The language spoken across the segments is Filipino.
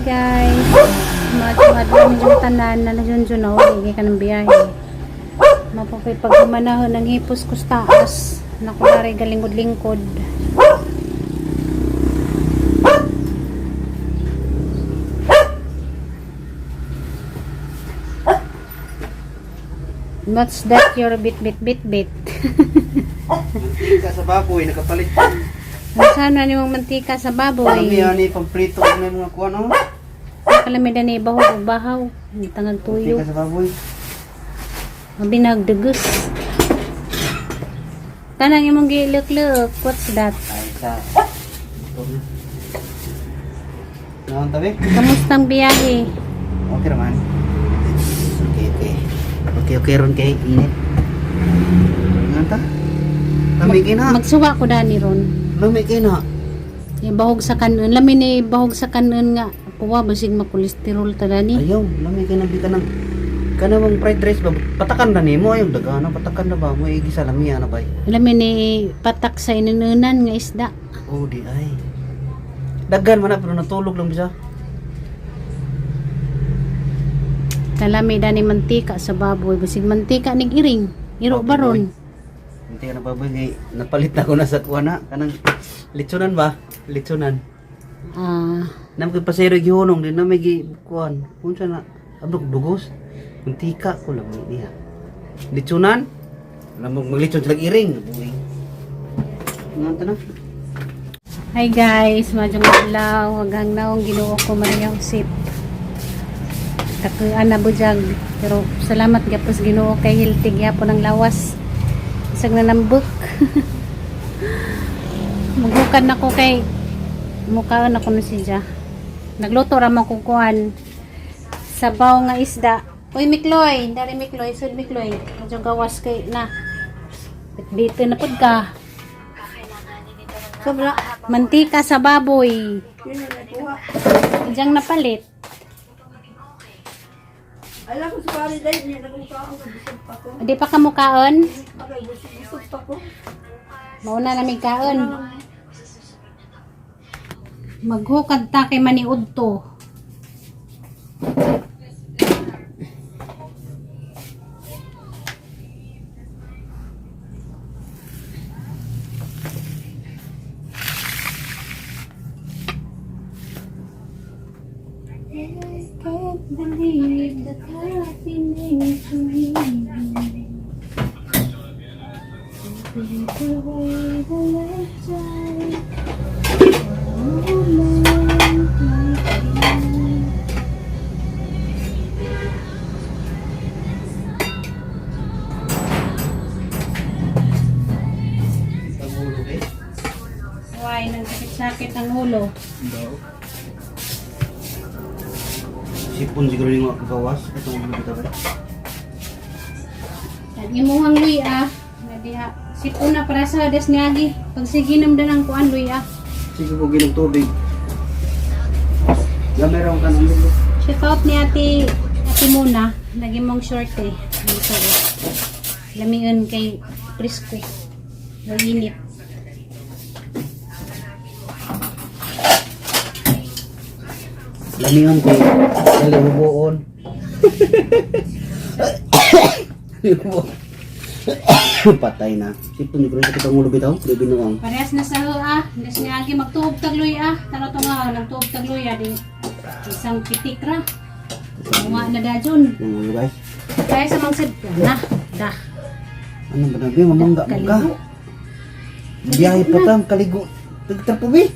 guys, madyo yung tanan na nasyun na uli ka ng biyahe. Mapapay pag manahon ng hipos kustaas na kulari galingkod-lingkod. What's that your bit? Mantika sa baboy, nakapalit. Sana ni mong mantika sa baboy. Ano yan ni pamprito ng mga kuwan, no? Kalamida ni bahog o bahaw. Hindi tangag tuyo. Mantika sa baboy. Mabinagdagus. Tanang imong giluk-luk. What's that? Ay, sa... Naon tabi? Kamustang biyahe? Okay naman. Okay ron kay init. Nganta? Lami kay na. Magsuwa ko dani ron. Lami kay na. Bahog sa kanon. Lami ni bahog sa kanon nga. Puwa basig makolesterol ta dani. Ayaw, lami kay na bita ng kanang fried rice ba? Patakan na nimo ayong dagana, patakan na ba mo igisa lami ana bay. Lami ni patak sa inununan nga isda. Oh, di ay. Daghan man na pero natulog lang bisa. Kalami dani mantika sa baboy. Basig mantika nig iring. Iro ba ron? Hindi na baboy ngay napalit na ko na sa kuana kanang litsunan ba? Litsunan. Nam kay pasero gihunong din na may kuan. Unsa na abog dugos. Mantika ko lang niya. Litsunan. Alam mo maglitson sila iring. Buing. Nganta na. Hi guys, majong adlaw hanggang naong Ginoo ko Maria Josep. Takuan na bujag pero salamat gapos Ginoo kay hiltig yapon ang lawas. Isag na nambuk. Maghukan na ko kay mukhaan ako na siya. Nagluto ra man kong kuan sabaw nga isda. Uy Mikloy, dari Mikloy, sud Mikloy. Medyo gawas kay na. Dito na pud ka. Sobra mantika sa baboy. Diyan napalit. Alam ko sa pari dahil niya nagmukhaan ko, busog pa ko. Di pa ka mukaon? Okay, busog pa ko. Mauna na may kaon. Maghukad ta kay maniud to. I can't believe that happening to me. Take away the lifetime. Why, nagsakit-sakit ang ulo. Sipon siguro yung mga gawas. Itong ulo kita ba? Yan, imuhang luy Nadiha. Sipon na para sa des niagi. Pag siginam dan ang kuan luy Sige po ginong tubig. Gameron ka ng ulo. Shout out ni ate Muna. Lagi mong short Dito lamian kay presko. Mainit. Lamingan ko kalibubuon. Patay na. Sipon siguro sa kitang ulo bitaw. Di binuang. Parehas na sa des niagi magtuog tagluy Tanaw to nga nagtuog tagluy di. Isang pitik ra. Mga na dajon. Yung ulo guys. Kaya sa mga sad na. Da. Ano ba nabi? Mamangga mo ka. Biyahe pa tam. Kaligo. Tagtar po bi.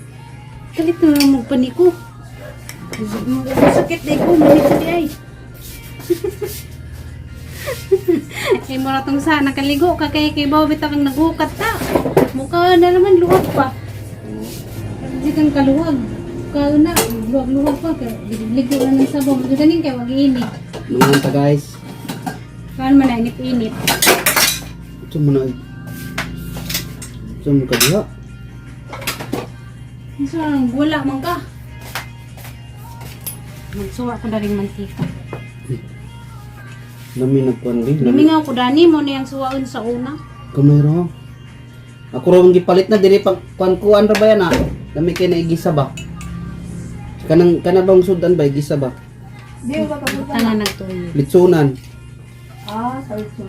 Kalit na lang magpaniko. Sakit na ko. Maniko di ay. Kay mo ratong sa nakaligo ka kay bawa bitang naghukat ta. Mukha na naman luwag pa. Hindi kang kaluwag. Kauna, luwag-luwag pa. Ligo na ng sabong. Ganin kay wag iinit. Mga ta guys. Kaan man na init-init. Ito mo na. Ito mo ka diha. Isang wala man ka. Magsuwa ko na rin mantika. Lami nagkuhan rin. Lumingaw ko dani mo na yung suwaon sa una. Kamero. Ako rin gipalit na diri pag kuan ra ba yan Lami kay naigisa ba? Kanang bang sudan ba gisa ba? Di ba kapunta na? Tangan nagtuyo. Litsunan. Sa ito.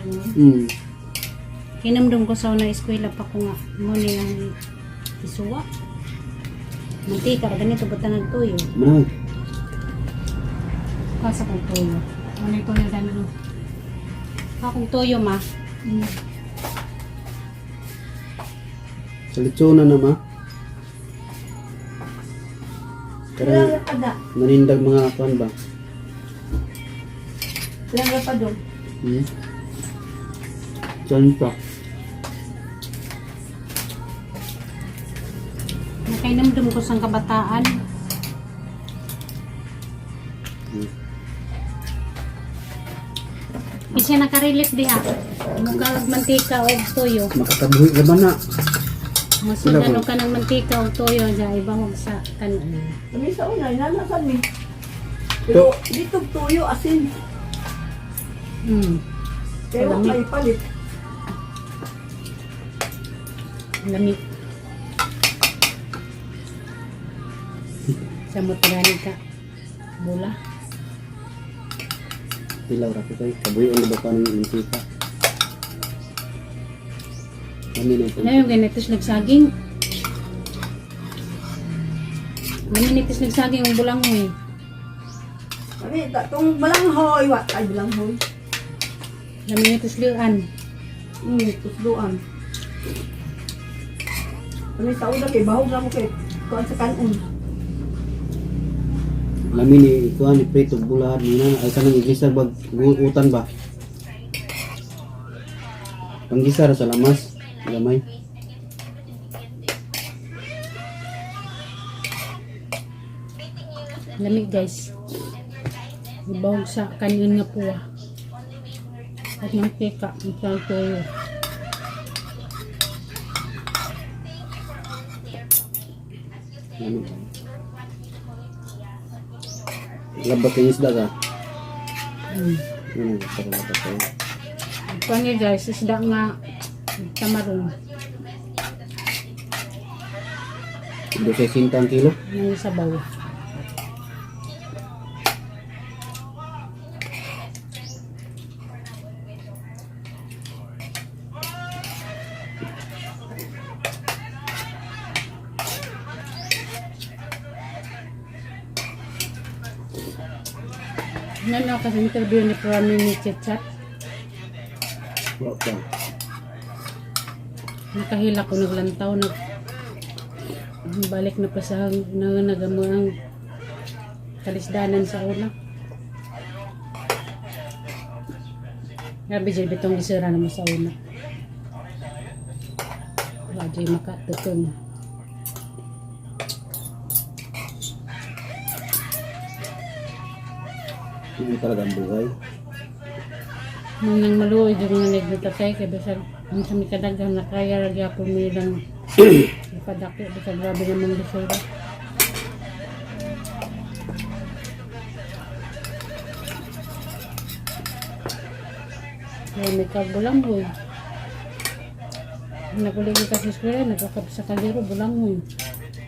Kinamdum ko sa una eskwela pa ko nga. Muna yung isuwa. Mantika, ganito ba't nagtuyo? Manang. Kasa kong tuyo. Muna yung tuyo ganun. Kakong tuyo ma. Sa litsunan na ma. Ilang Karang rapad na? nanindag mga kuan ba? Ilang rapad doon? Diyan pa. Nakainamdum ko sa kabataan. Isa nakarelip diha. Mukha mantika o tuyo. Makatabuhi naman na. Masudano ka ng mantika o toyo dyan, iba mo sa kanon. Kami sa una, inanasan mi. Pero dito tuyo asin. Pero Lamig. may palit. Lamig. Sa motorani ka. Bula. Pilaw ra ko kay kabuhi ang ba kanang mantika. Kami na ito. Ano yung ganitis nagsaging? Ganitis nagsaging ang bulang mo eh. Kami, itong balanghoy. Ay, balanghoy. Ganitis liuan. Tusluan. Kami sa una kay bahog na mo kay kuan sa kanon. Lamin ni kuan ni prito bulahan nina ay kanang igisa bag utan ba. Panggisa ra sa lamas, gamay. Lamig guys. Ibawag sa kanin nga puwa. At mantika, ang toyo. Lamin. Labat yung isda ka. Ano para labat tayo. Ito niya guys, isda nga tamarong. Ito sa 50 kilo. Nang sabaw. Yan ako sa interview ni Prime Minister Chat. Wa pa. Nakahila ko naglantaw balik na pa sa nagamo ang kalisdanan sa una. Grabe dyan bitong isira naman sa una. Wala dyan makatukong. Hindi talaga ang buhay. Nang maluoy yung nga nagbitatay kaya basta ang sa mikadagang nakaya lagi ako milang ipadaki basta grabe naman bisura. Kaya may kabulangoy. Nagulig ka sa eskwela, nagkakapsa kaliro, bulangoy.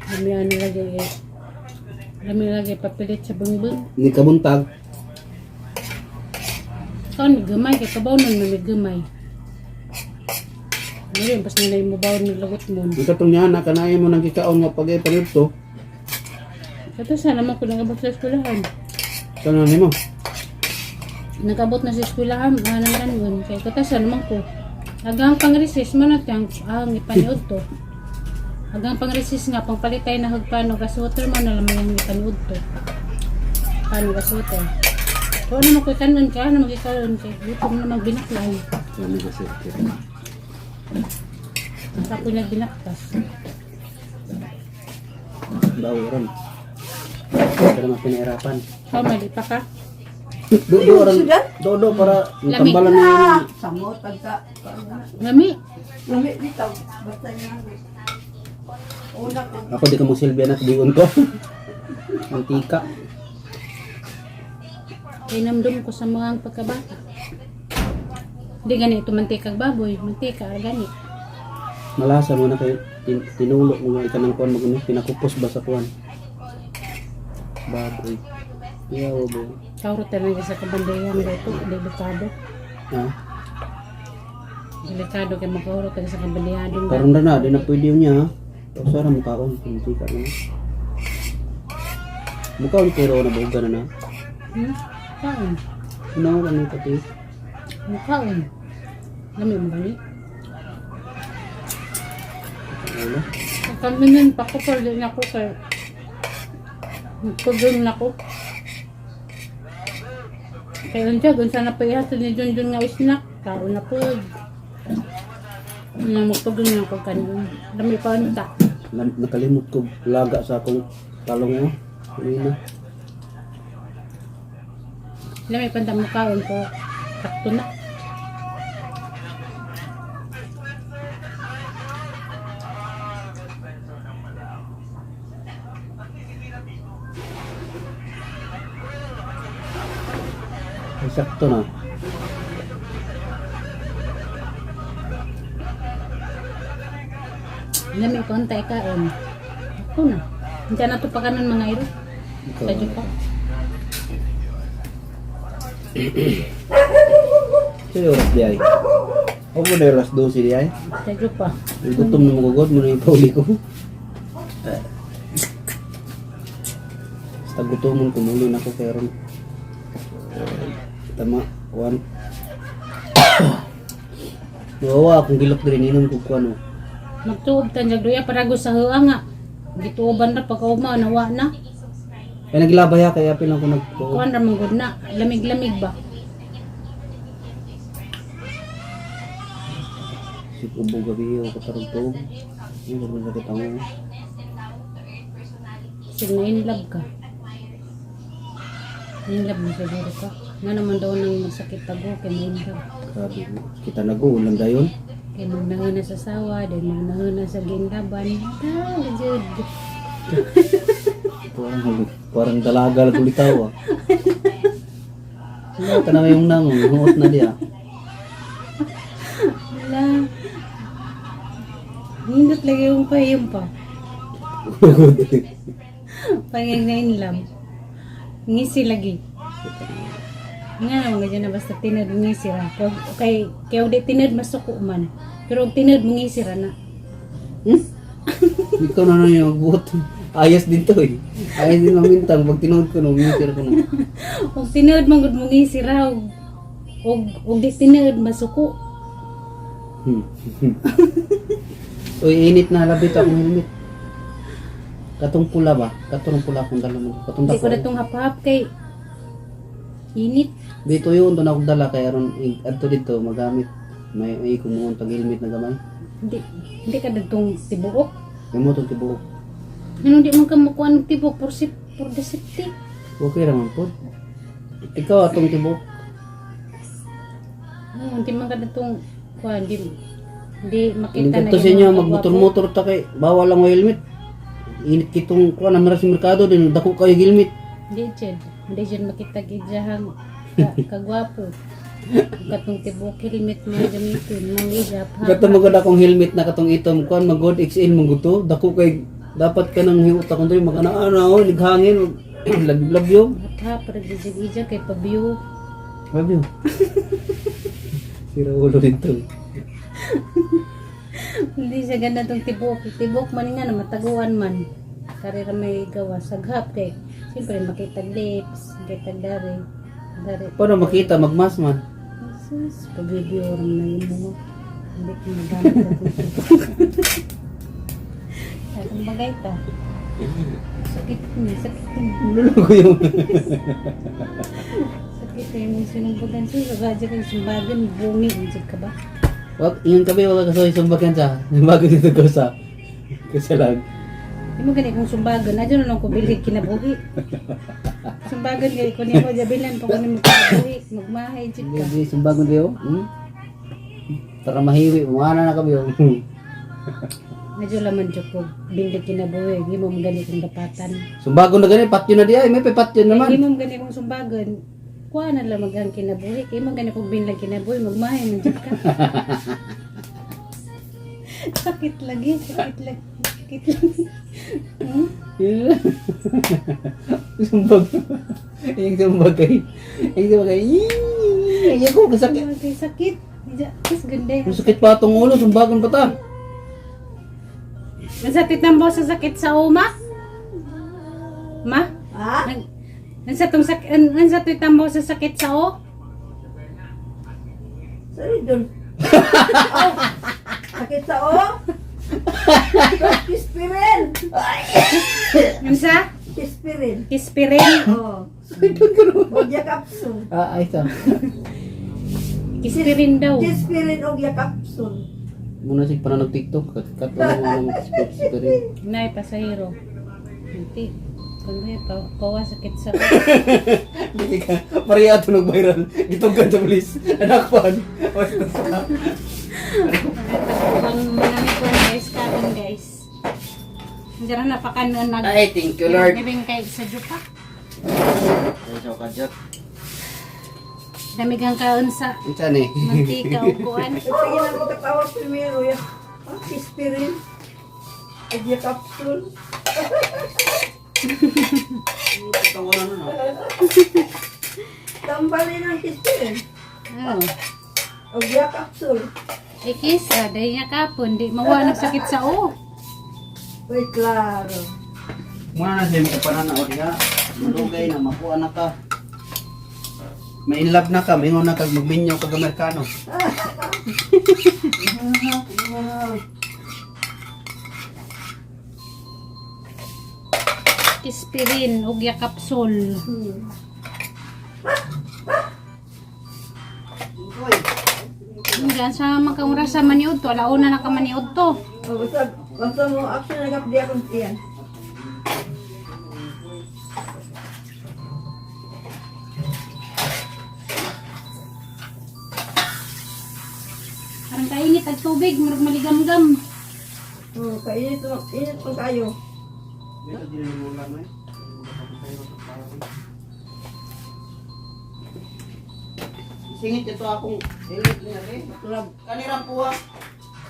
Lami ano lagi eh. Lami lagi papilit sa bungbong. Ni kabuntag. Kaon may gamay, kay kabaw nun may gamay. Ngayon, pas nilay mo bawon ng lagot mo. Ikatong niya na kanayan mo ng kikaon nga pag ipalito. Kato sana naman ko nag-abot sa eskwelahan. Kana nimo. Nag-abot na sa eskwelahan, anang yun. Kaya katasan naman ko. Hanggang pang-recess mo na tiyang ang ipaniod to. Hanggang pang-recess nga, pangpalitay na hagpano, gaswater mo na lamang yung ipaniod to. Paano gaswater? Kung ano magkakanon ka, ano magkakanon ka, dito mo na magbinaklay. Ano kasi? Basta ko nagbinaktas. Bawo ron. Ito naman pinahirapan. Ikaw, mali pa ka? Dodo para Lamig. tambalan na yun. Samot, pagka. Lami. Lami dito. Basta niya. Una ko. Ako di ka mo silbihan at diyon ko. Mantika. Kinamdum ko sa mga pagkabata. Hindi ganito, mantikag baboy. Mantika, gani. Malasa mo na kay tinulok mo nga ikanang kuan mo pinakupos ba sa kuan. baboy. Yaw ba? Kauro talaga sa kabandayan dito, delikado. Ha? Delikado kay makauro talaga sa kabandayan doon. Karon na, di na pwede niya ha. Pasara mo kaon, hindi ka na. Mukaon pero na buga na na. Kaon. Ano ka nang pati? Kaon. Lami mo gani? Ano? Kaminin pa ko pero din ako kay nagpagod na ko. Kaya unsa na pa ihatod ni Junjun nga snack. Kaon na po. Magpagod na ako kanin. Dami pa ta. Nakalimot ko laga sa akong talong mo. Kanina. Dami pa mo kaon ko. Sakto na. Ay, sakto na. Dami ko antay kaon. Ako na. Hindi na to pa kanon mga iro. Sa Jupa. Sa'yo oras di ay. Ako mo na oras 12 di ay. Sa Jupa. Gutom na magugod mo na yung pauli ko. Basta gutomon ko muli na ako pero tama, 1. Nawawa akong gilak din inom ko ano. Magtuob tanjag doya para go sa huwa nga. Gituoban ra pagkauma nawa na. Kaya naglabay ha, kaya pilang ko nagtuo. Kuan ra man gud na. Lamig-lamig ba? Si Ubo gabi o katarugtog. Yung gano'n sakit ako. Sige na in love ka. In love mo siguro ka. Nga naman daw nang magsakit tago kay in love. Sabi ko, kita nag-uulan dayon. Kay magnahon na sa sawa, then magnahon na sa ginlaban. Jud. Parang dalaga lang ulitaw ah. Ano ka na yung nangong, huot na diya. Wala. Hindot lagi yung payong pa. Panging na in love. Ngisi lagi. Nga naman ganyan na basta tinad ngisi ra. Kaya di tinad masuko man. Pero og tinad ngisi ra na. Ikaw na na yung magbuot. Ayos din to eh. Ayos din mamintang. Pag tinood ko nung mitir ko na. Og tinad man gud ngisi ra. Og di tinad masuko. Uy, init na labit akong helmet. Katong pula ba? Katong pula akong dala mo. Katong Hindi ko dako. na itong hap-hap kay init. Dito yun, doon ako dala. Kaya ron, ato dito, magamit. May kumuha tag helmet na gamay. Hindi ka datong tibuok. May mo itong tibuok. Ano di man ka makuha ng tibuok for the safety. Okay naman po. Ikaw atong tibuok. Hindi man ka datong kuha. Hindi makita Hindi na ka sa inyo, magmotor-motor ta kay. Bawal lang mo helmet. Init kitong kuha na meron sa merkado din. Dako kayo helmet. Hindi dyan makita gidyahang kagwapo. Katong tibuok helmet mo gamitin. Mangijap ha. Katong magod akong helmet na katong itom. Kuha magod XL mong guto. Dako kay dapat ka nang hiuta kung doon mag-ana-ana. Lighangin. Lablab-labyo. Ha, para gijag-ijag kay pabiyo. Labyo. Sira ulo dito. Hindi siya ganda tong tibok. Tibok man nga na mataguan man. Karira may gawa. Saghap kay. Siyempre makita lips. Makita dari. Paano makita? Magmas man. Jesus, pag-review orang na yun mo. Hindi ko magamit ako. Ang bagay ta. Sakit niya. Lulo ko yung... Sakit yung sinumbagan siya. Ragadya kang sumbagan. Bungi. Anjig ka ba? Wag, yun kami wala kasoy sumbagan sa. Bago dito ko sa. Kasi lang. Hindi mo ganit kong sumbagan. Adyo na lang ko bilig kinabuhi. Sumbagan kayo ko niya ko. Jabilan pa ko niya magkakabuhi. Magmahay. Anjig ka. Hindi sumbagan diyo. Para mahiwi. Mukha na kami yung... Medyo laman dyan ko. Bilig kinabuhi. Hindi mo ganit kong dapatan. Sumbagan na ganyan. Patyo na diya. May patyo naman. Hindi mo ganit kong sumbagan. Kuha na lang magang kinabuhi. Kaya mo ganit kong bilag kinabuhi. Magmahay. Anjig ka. Sakit lagi. Sakit lagi. Sakit lagi. Hmm? Yeah. Sumbag. Yung sumbag kay. Yung sumbag kay. Ay, ko kasakit. Ay, sakit. Is ganda yun. Ang sakit pa itong ulo, sumbagan pa ta. Nansatid ng boss sa sakit sa uma? Ma? Ha? Nansatid ng boss sa sakit sa o? Sorry, doon. Oh, sakit sa o? Kispirin. Nansa? Kispirin. Kispirin. Oh. Ogya capsule. Ah, ay ito. Kispirin daw. Kispirin ogya capsule. Muna si pananog TikTok. Kat lang mga sports ko rin. Nay, pasahero. Hindi. Kundi, kawa sakit sa o. Hindi ka. Maria ito nag-viral. Itong ka sa polis. Anak pa. Ang manamit ko guys, karon guys. Diyan na pakanon nag. Ay, thank you Lord. Gibing kay sa jupa. Ay, so kajak. Damigang kaon sa Insan eh. mantika o kuan. Ito yun ang katawag primero yan. Ah, kispirin. Ogya capsule. Tawanan na. Tambalin ang kispirin. Oh. Ogya capsule. Ikis, dahil niya kapon, di mawa ng sakit sa o. Wait, klaro. Muna na siya may kapananaw diha. Malugay na, makuha na ka. May in love na ka, mingon na kag magminyaw kag Amerikano. Kispirin, ugya kapsul. Diyan sa makamura sa maniud to, alauna na ka maniud to. Oh, basta mo action na kapdi akong tiyan. Parang kainit at tubig, marag maligam-gam. Oh, kainit pa kayo. Singit ito akong hilit niya eh. Club. Kanirang puwa.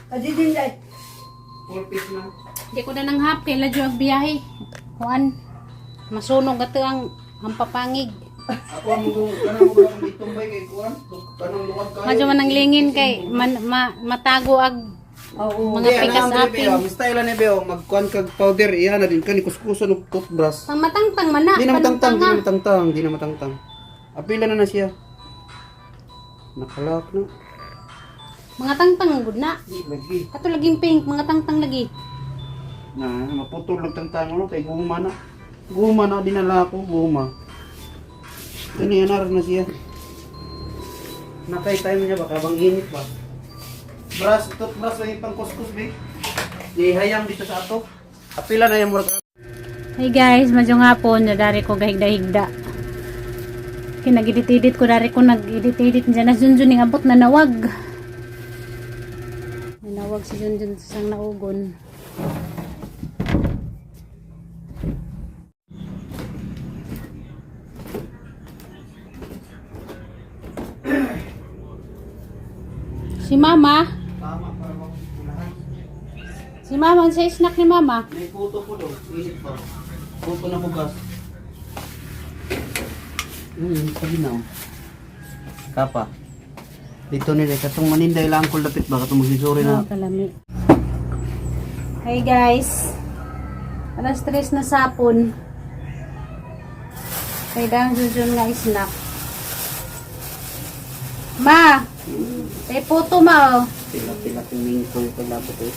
Adi din dahil. Full piece na. Di ko na nang hap, kay ladyo ang biyahe. Kuan, masunog ato ang papangig. Ako ang kanang mga itumbay kay kuwan. Kanang luwag kayo. Madyo man ang lingin kay matago ag Oo. mga pikas aping. Ang style ni Beo, magkuan kag powder iyan na din kani kuskusan og toothbrush. Pang matangtang man na. Di na matangtang, di na panutang, matangtang, di na matangtang. Apila na siya. Nakalak na. mga tangtang gud na. Di lagi. Kato laging pink, mga tangtang lagi. Na maputol lang tangtang ulo kay guma na. Guma na dinala ko, guma. Kani anar na siya. Nakay time niya baka bang init ba. Brush, toothbrush lang yung pang kuskus be. Di hayam dito sa ato. Apila na yung murag. Hey guys, madyo nga po, nadari ko gahigda-higda. Kinagidit-idit ko, dari ko nag-idit-idit dyan na Junjun yung abot na nawag. May nawag si Junjun sa sang naugon. Si Mama, Tama para maulahan. si Mama, sa snack ni Mama. May puto po daw, init pa. Puto na bugas. Sabi na. Kapa. Dito nila, katong maninday lang kung lapit ba, katong magsisuri na. Kalami. Hey guys, alas 3 na sapon. Kay dang Junjun nga snack. Ma, ay puto ma oh. Pila-pila kong mingkol ko labot eh.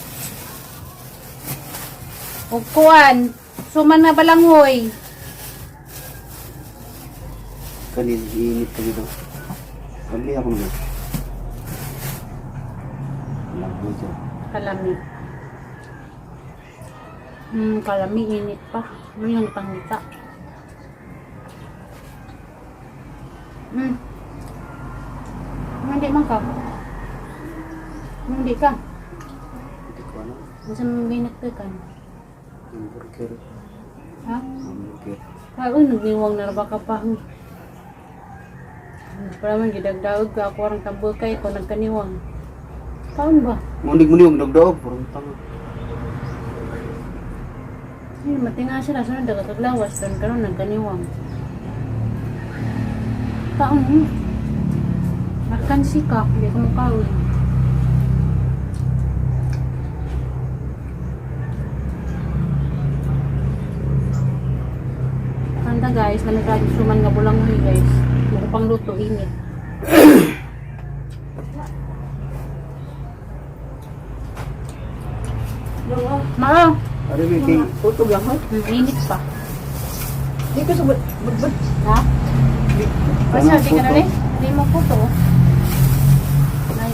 Ugkuan, suman na balanghoy. Kanil, iinit ka dito. Kali ako naman. Alam mo ito. Kalami. Kalami init pa. Ano yung pangita? Hindi man ka. Hindi ka. Hindi ko ano. Masa mabinat ka kan? Hamburger. Ha? Hamburger. Uy, nagniwang na ba ka pa? Para man gidagdaog ka ako orang tambol kay ko nagkaniwang. Kaon ba? Munig-munig, dagdaog. Parang tanga. Ay, matinga sila. Sunod na kataglawas. Doon karoon nagkaniwang. Taon mo. Nakansi ka. Hindi ko makawin. Kanta guys, suman nga bulang mo guys. Mukha pang luto, init. Mao, Ano ba kay Tutog lang ha. init pa. Di ka sa budbud. Ha? Basta, di ka na rin. Hindi mo puto.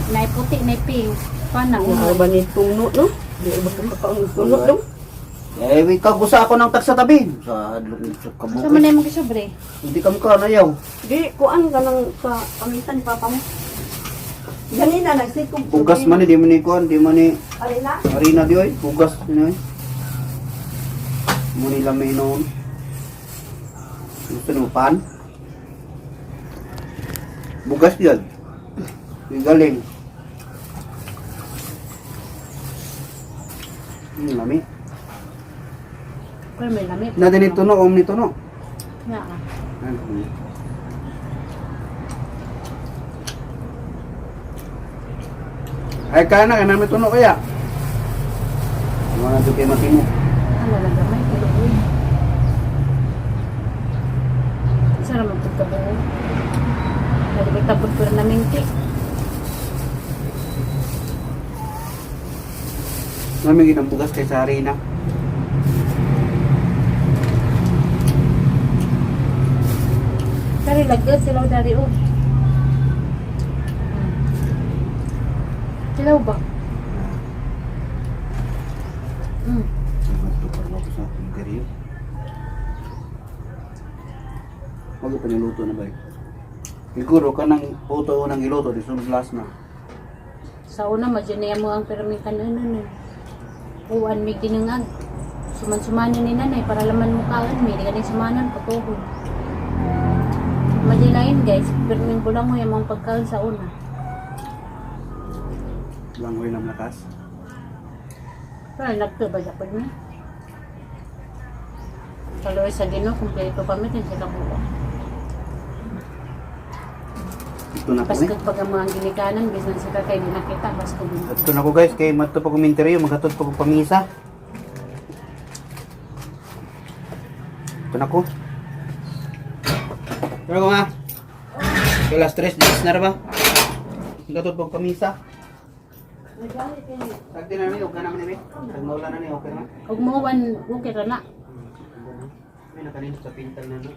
Naiputi, naiping. Pana, Ano ba ni tuno no? Di ba ka makaon tuno no? eh ikaw gusa ako ng tag sa tabi. Sa hadlok sa Saan kabuki. mo na yung magkisobre? Hindi ka mukha na yaw. Di kuan ka lang sa kamitan papa mo. Ganina nagsikog. Bugas man di man ni kuan, di man ni Alina. harina di oy. Bugas ni oy. Mo ni lamay noon. Gusto mo pan? Bugas yan. Yung galing. Lami. Pero may lamit. Na din ito no, nito no. Nga ah. Ay kana ka namin tuno kaya. Mga na kay matimo. Ano lang gamay, kiluoy. Sana magtagkabuo. Nalibig tapos ko rin na minti. Namin ginang bugas kay sa harina. Dari lagad sila dari o. Silaw ba? Hmm. Tukar mo ko sa aking kariyo. Wag pa niluto na ba? Siguro ka nang puto nang iluto di sunod last na. Sa una, madyan mo ang permikan ano. Uwan, may ginangag. Suman-sumanin ni nanay para laman mo kaan. May di ka din sumanan, patuhod. Madinain guys, permin ko lang mo yung mga pagkaon sa una. Langoy ng lakas. Pero nagto ba dapat niya? Kaloy sa Ginoo, kumpleto kami din sila buo. Ito na ko ni. Paskag pag ang mga ginikanan, business ka kayo di nakita, paskag din. Ito na ko guys, kay mato pa komentaryo, maghatod pa ko pamisa. Ito na ko. Pero ko nga. Kaya last 3 days na ba? Maghatod pa ko pamisa. Sagdi na namin, okay naman namin. Pag maulan na namin, okay naman. Huwag mo uwan, okay ra na. May nakanin sa pintal na no.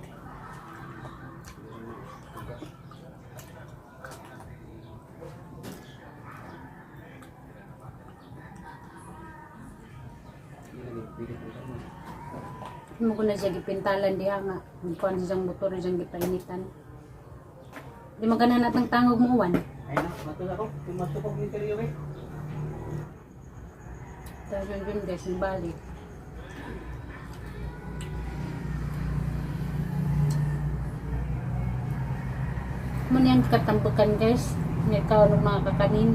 Mo ko na siya gipintalan diha nga. Kuan siyang motor siyang gipainitan. Di magana natang tangog mo uwan. Ay na, matul ako. Tumasto ko yung interview eh. Tapos yun guys, yung balik. Muna yan katambukan guys. May kaunong mga kakanin.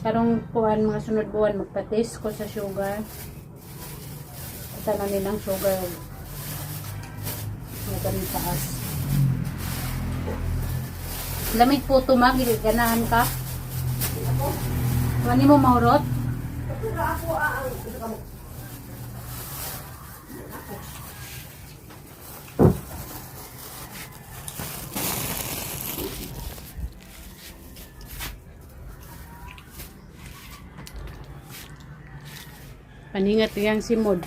Karong kuan mga sunod buwan magpatis ko sa sugar. Ito na nilang sugar. Magaling taas. Lamig po ito mag, ganahan ka. Wani mo mahurot? Paningat yang si Mod.